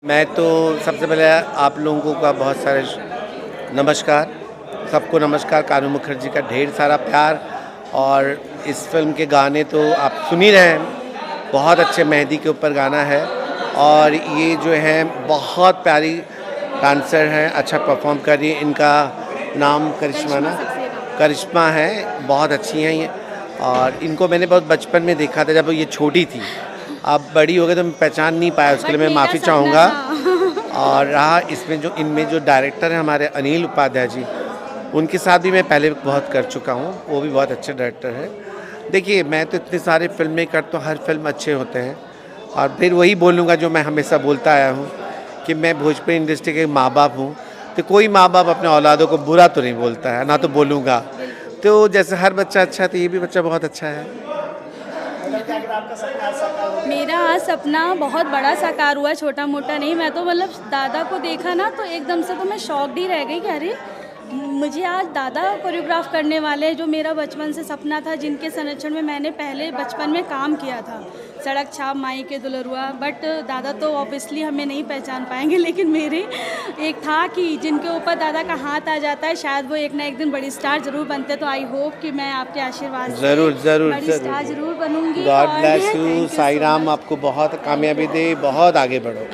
मैं तो सबसे पहले आप लोगों का बहुत सारे नमस्कार, सबको नमस्कार। कानू मुखर्जी का ढेर सारा प्यार। और इस फिल्म के गाने तो आप सुन ही रहे हैं, बहुत अच्छे मेहंदी के ऊपर गाना है। और ये जो है बहुत प्यारी डांसर हैं, अच्छा परफॉर्म कर रही है। इनका नाम करिश्मा ना, करिश्मा है, बहुत अच्छी हैं ये। और इनको मैंने बहुत बचपन में देखा था जब ये छोटी थी। अब बड़ी हो गई तो मैं पहचान नहीं पाया, उसके लिए मैं माफ़ी चाहूँगा। और रहा इसमें जो इनमें जो डायरेक्टर हैं हमारे अनिल उपाध्याय जी, उनके साथ भी मैं पहले बहुत कर चुका हूँ, वो भी बहुत अच्छे डायरेक्टर हैं। देखिए, मैं तो इतने सारे फिल्में करता हूँ, हर फिल्म अच्छे होते हैं। और फिर वही बोलूँगा जो मैं हमेशा बोलता आया हूँ कि मैं भोजपुरी इंडस्ट्री के माँ बाप हूँ, तो कोई माँ बाप अपने औलादों को बुरा तो नहीं बोलता है, ना तो बोलूँगा। तो जैसे हर बच्चा अच्छा है तो ये भी बच्चा बहुत अच्छा है। मेरा सपना बहुत बड़ा साकार हुआ, छोटा मोटा नहीं। मैं तो मतलब दादा को देखा ना तो एकदम से तो मैं शॉक्ड ही रह गई कि अरे मुझे आज दादा कोरियोग्राफ करने वाले, जो मेरा बचपन से सपना था, जिनके संरक्षण में मैंने पहले बचपन में काम किया था, सड़क छाप, माई के दुलरुआ। बट दादा तो ऑब्वियसली हमें नहीं पहचान पाएंगे, लेकिन मेरे एक था कि जिनके ऊपर दादा का हाथ आ जाता है, शायद वो एक ना एक दिन बड़ी स्टार जरूर बनते। तो आई होप कि मैं आपके आशीर्वाद से ज़रूर बड़ी स्टार जरूर बनूंगी। God bless you, Sai Ram आपको बहुत कामयाबी दे, बहुत आगे बढ़ो।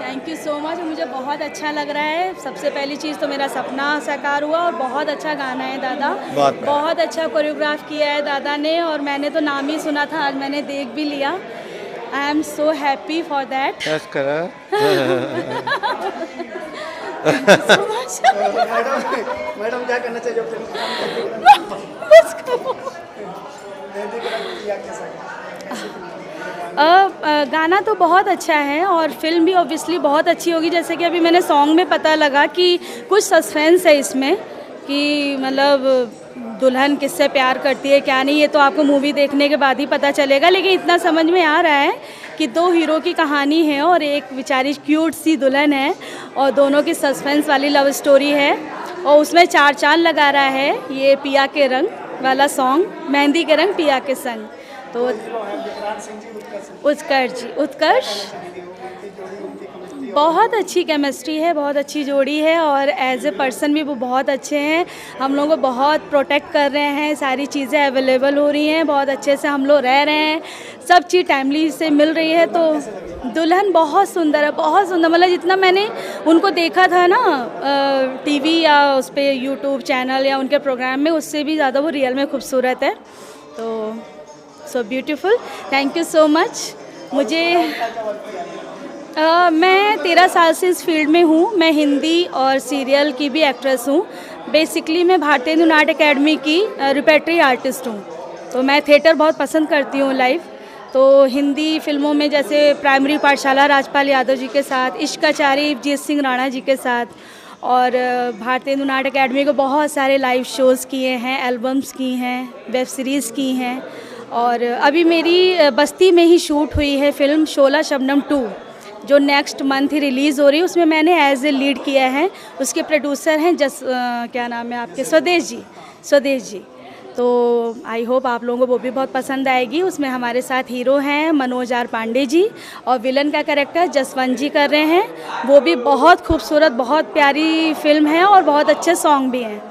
Thank you so much. मुझे बहुत अच्छा लग रहा है। सबसे पहली चीज़ तो मेरा सपना साकार हुआ, और बहुत अच्छा गाना है दादा, बहुत अच्छा कोरियोग्राफ किया है दादा ने। और मैंने तो नाम ही सुना था, आज मैंने देख भी लिया। I am so happy for that. Madam क्या करना चाहिए गाना तो बहुत अच्छा है और फिल्म भी ऑब्वियसली बहुत अच्छी होगी। जैसे कि अभी मैंने सॉन्ग में पता लगा कि कुछ सस्पेंस है इसमें, कि मतलब दुल्हन किससे प्यार करती है क्या नहीं, ये तो आपको मूवी देखने के बाद ही पता चलेगा। लेकिन इतना समझ में आ रहा है कि दो हीरो की कहानी है और एक बेचारी क्यूट सी दुल्हन है, और दोनों की सस्पेंस वाली लव स्टोरी है। और उसमें चार चांद लगा रहा है ये पिया के रंग वाला सॉन्ग, मेहंदी के रंग पिया के संग। तो उत्कर्ष बहुत अच्छी केमिस्ट्री है, बहुत अच्छी जोड़ी है, और एज ए पर्सन भी वो बहुत अच्छे हैं। हम लोगों को बहुत प्रोटेक्ट कर रहे हैं, सारी चीज़ें अवेलेबल हो रही हैं, बहुत अच्छे से हम लोग रह रहे हैं, सब चीज़ टाइमली से मिल रही है। तो दुल्हन बहुत सुंदर है, बहुत सुंदर। मतलब जितना मैंने उनको देखा था ना टीवी या उस पर यूट्यूब चैनल या उनके प्रोग्राम में, उससे भी ज़्यादा वो रियल में खूबसूरत है। तो so beautiful, thank you so much. मैं 13 साल से इस फील्ड में हूँ। मैं हिंदी और सीरियल की भी एक्ट्रेस हूँ। बेसिकली मैं भारतीय हिंदू नाट्य अकेडमी की रिपेटरी आर्टिस्ट हूँ। तो मैं थिएटर बहुत पसंद करती हूँ लाइव। तो हिंदी फिल्मों में जैसे प्राइमरी पाठशाला राजपाल यादव जी के साथ, इश्काचारी जीत सिंह राणा जी के साथ, और भारतीय हिंदू नाट्य अकेडमी को बहुत सारे लाइव शोज़ किए हैं, एल्बम्स की हैं, वेब सीरीज़ की हैं। और अभी मेरी बस्ती में ही शूट हुई है फिल्म शोला शबनम 2, जो नेक्स्ट मंथ ही रिलीज़ हो रही है। उसमें मैंने एज ए लीड किया है। उसके प्रोड्यूसर हैं क्या नाम है आपके, स्वदेश जी। तो आई होप आप लोगों को वो भी बहुत पसंद आएगी। उसमें हमारे साथ हीरो हैं मनोज आर पांडे जी, और विलन का कैरेक्टर जसवंत जी कर रहे हैं। वो भी बहुत खूबसूरत, बहुत प्यारी फिल्म है, और बहुत अच्छे सॉन्ग भी हैं।